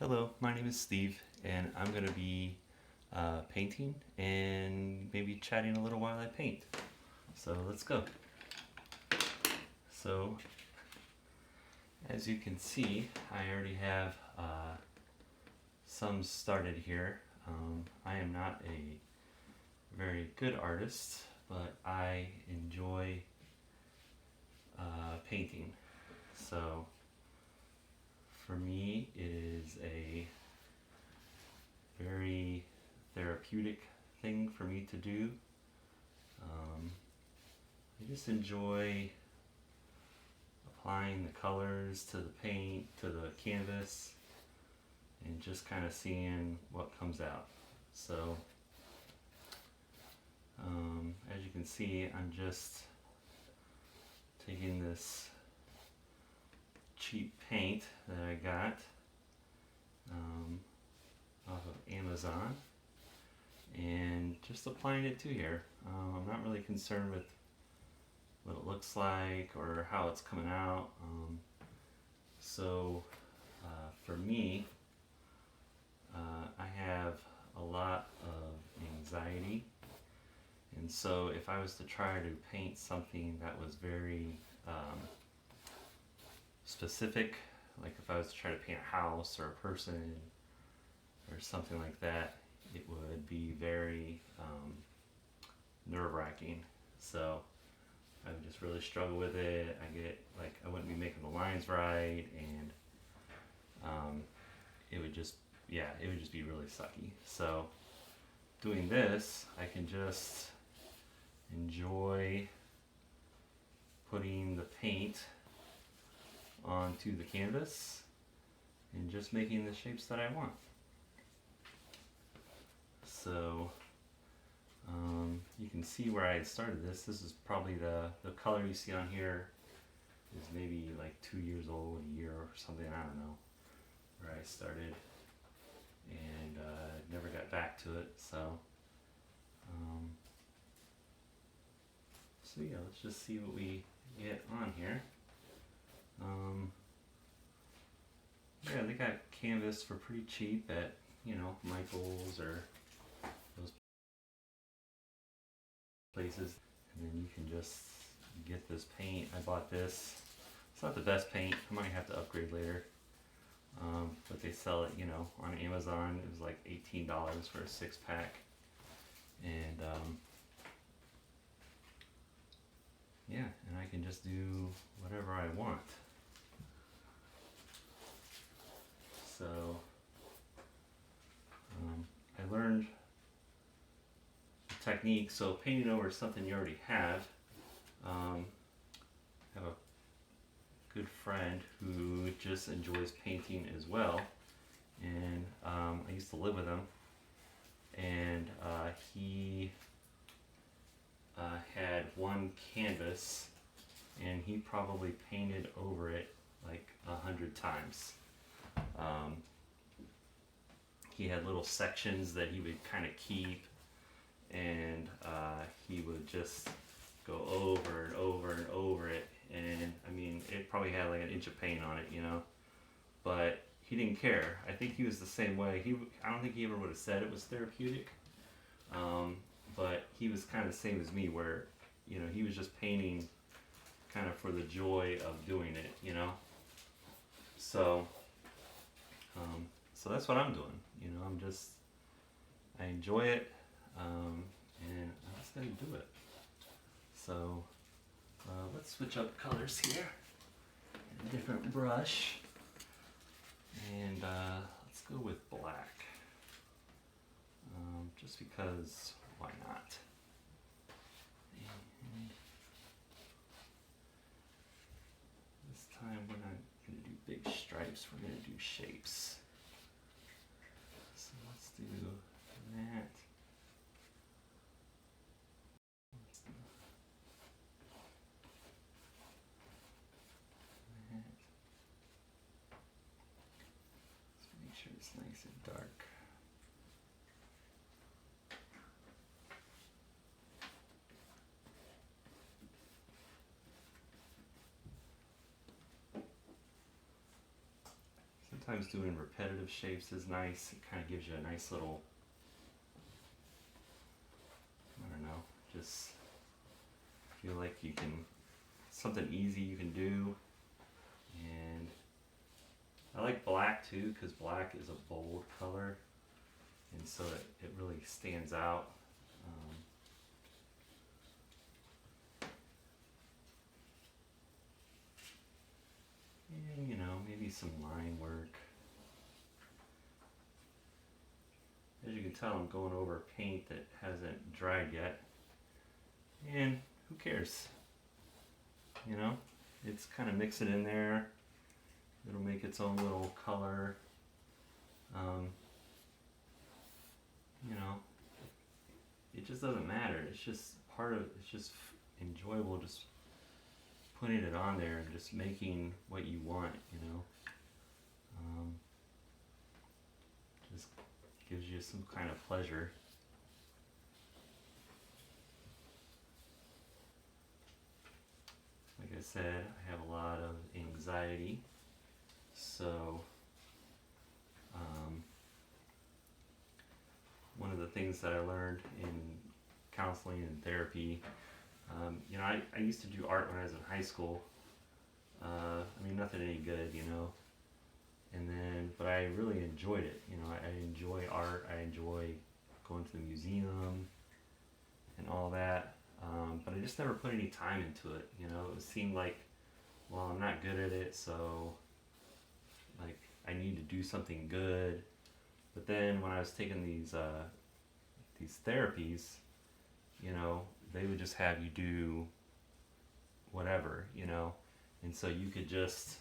Hello, my name is Steve, and I'm going to be painting and maybe chatting a little while I paint. So let's go. So, as you can see, I already have some started here. I am not a very good artist, but I enjoy painting. So, for me, it is a very therapeutic thing for me to do. I just enjoy applying the colors to the paint, to the canvas, and just kind of seeing what comes out. So, as you can see, I'm just taking this cheap paint that I got off of Amazon and just applying it to here. I'm not really concerned with what it looks like or how it's coming out. So for me, I have a lot of anxiety, and so if I was to try to paint something that was very specific, like if I was to try to paint a house or a person or something like that, it would be very nerve-wracking. So I would just really struggle with it. I wouldn't be making the lines right, and it would just be really sucky. So doing this, I can just enjoy putting the paint onto the canvas and just making the shapes that I want. So you can see where I started this. This is probably the color you see on here is maybe like 2 years old, a year or something, I don't know, where I started, and never got back to it. So yeah, let's just see what we get on here. Yeah, they got canvas for pretty cheap at, Michael's or those places. And then you can just get this paint. I bought this. It's not the best paint. I might have to upgrade later. But they sell it, on Amazon. It was like $18 for a 6-pack. And yeah, and I can just do whatever I want. So I learned the technique. So painting over something you already have. I have a good friend who just enjoys painting as well, and I used to live with him, and he had one canvas, and he probably painted over it like 100 times. He had little sections that he would kind of keep, and he would just go over and over and over it. And I mean, it probably had like an inch of paint on it, but he didn't care. I think he was the same way. I don't think he ever would have said it was therapeutic, but he was kind of the same as me, where he was just painting kind of for the joy of doing it. So so that's what I'm doing. I enjoy it, and I'm just gonna do it. So let's switch up colors here. A different brush, and let's go with black. Just because, why not? And this time we're not going to do big stripes, we're going to do shapes. So let's do that. Let's do that. Let's make sure it's nice and dark. sometimes doing repetitive shapes is nice. It kind of gives you a nice little, I don't know, just feel like you can, something easy you can do. And I like black too, because black is a bold color, and so it really stands out. And you know, maybe some line work. As you can tell, I'm going over paint that hasn't dried yet, and who cares? You know, it's kind of mix it in there. It'll make its own little color. You know, it just doesn't matter. It's just part of. It's just enjoyable. Just putting it on there and just making what you want. You know, just gives you some kind of pleasure. Like I said, I have a lot of anxiety, so one of the things that I learned in counseling and therapy, you know, I used to do art when I was in high school. I mean, nothing any good, you know. And then, but I really enjoyed it. You know, I enjoy art. I enjoy going to the museum and all that. But I just never put any time into it. You know, it seemed like, well, I'm not good at it, so like I need to do something good. But then when I was taking these therapies, you know, they would just have you do whatever, you know, and so you could just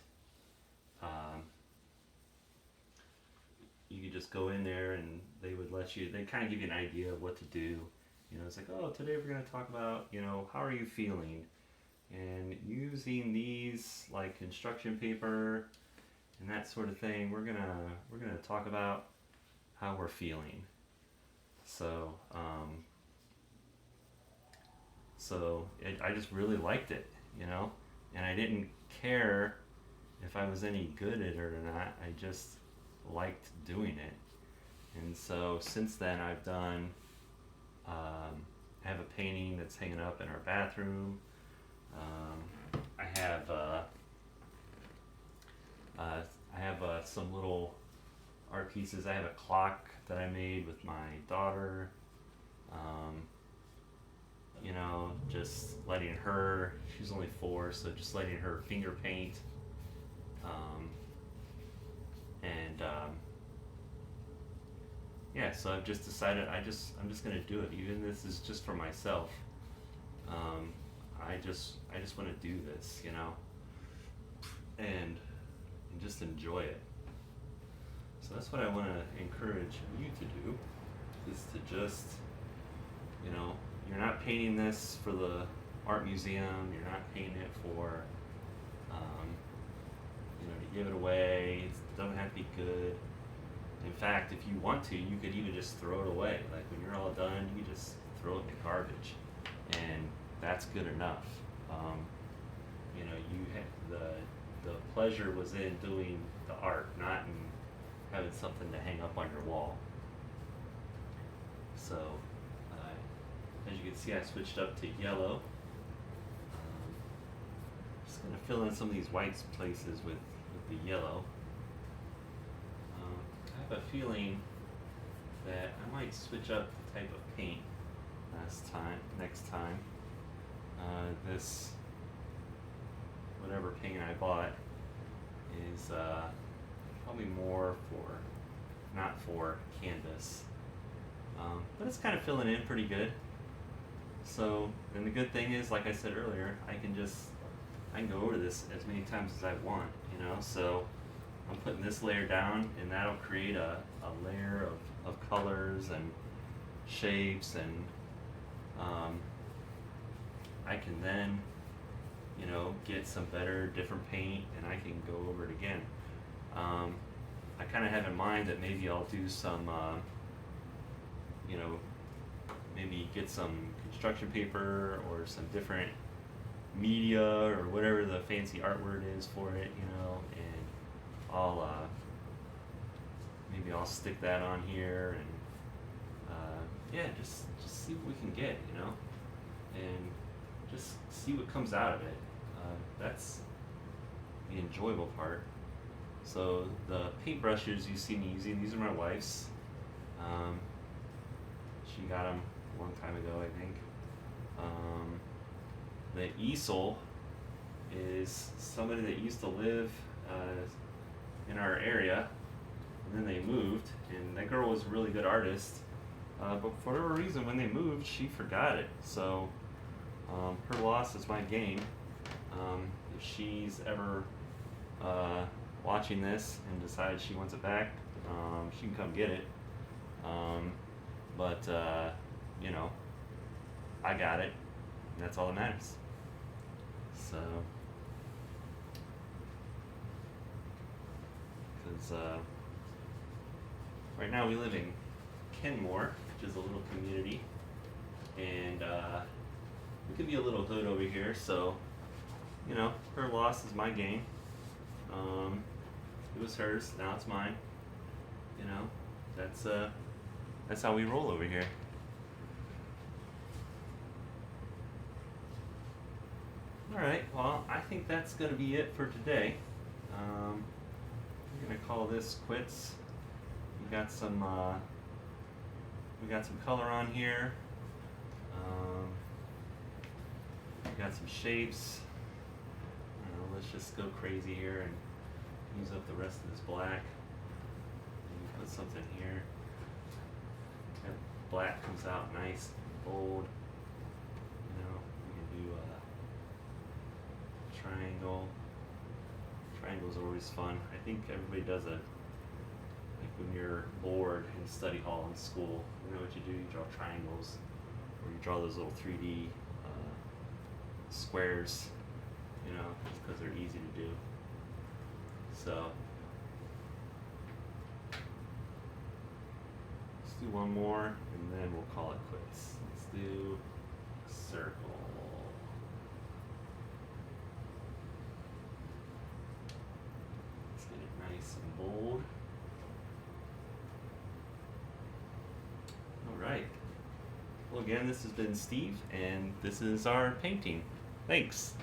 go in there and they would let you. They kind of give you an idea of what to do. You know, it's like, oh, today we're going to talk about, you know, how are you feeling? And using these like construction paper and that sort of thing, we're gonna talk about how we're feeling. So, I just really liked it, you know, and I didn't care if I was any good at it or not. I just liked doing it, and so since then I've done. I have a painting that's hanging up in our bathroom. I have some little art pieces. I have a clock that I made with my daughter. You know, just letting her. She's only 4, so just letting her finger paint. Yeah, so I've just decided I'm just gonna do it. Even this is just for myself. I just want to do this, you know, and just enjoy it. So that's what I want to encourage you to do, is to just, you know, you're not painting this for the art museum. You're not painting it for, you know, to give it away. It doesn't have to be good. In fact, if you want to, you could even just throw it away. Like when you're all done, you just throw it in the garbage, and that's good enough. You know, you had the pleasure was in doing the art, not in having something to hang up on your wall. So, as you can see, I switched up to yellow. Just gonna fill in some of these white places with the yellow. I have a feeling that I might switch up the type of paint next time. This, whatever paint I bought, is probably more not for canvas. But it's kind of filling in pretty good. So, and the good thing is, like I said earlier, I can go over this as many times as I want, you know, so I'm putting this layer down, and that'll create a layer of colors and shapes, and I can then, you know, get some better, different paint, and I can go over it again. I kind of have in mind that maybe I'll do some, you know, maybe get some construction paper or some different media or whatever the fancy art word is for it, you know, and maybe I'll stick that on here, and yeah, just see what we can get, you know, and just see what comes out of it. That's the enjoyable part. So the paintbrushes you see me using, these are my wife's. Um, she got them a long time ago, I think. The easel is somebody that used to live in our area, and then they moved, and that girl was a really good artist. But for whatever reason, when they moved, she forgot it. So her loss is my gain. If she's ever watching this and decides she wants it back, she can come get it. But you know, I got it, and that's all that matters. So, because right now we live in Kenmore, which is a little community, and it could be a little hood over here. So, you know, her loss is my gain. It was hers, now it's mine. You know, that's how we roll over here. Alright, well, I think that's going to be it for today. We're going to call this quits. We got some color on here. We got some shapes. Let's just go crazy here and use up the rest of this black. Maybe put something here. That black comes out nice and bold. You know, we can do a triangle. Triangles are always fun. I think everybody does like when you're bored in study hall in school, you know what you do? You draw triangles, or you draw those little 3D squares, you know, just because they're easy to do. So, let's do one more, and then we'll call it quits. Let's do a circle. Let's get it nice and bold. Alright. Well, again, this has been Steve, and this is our painting. Thanks.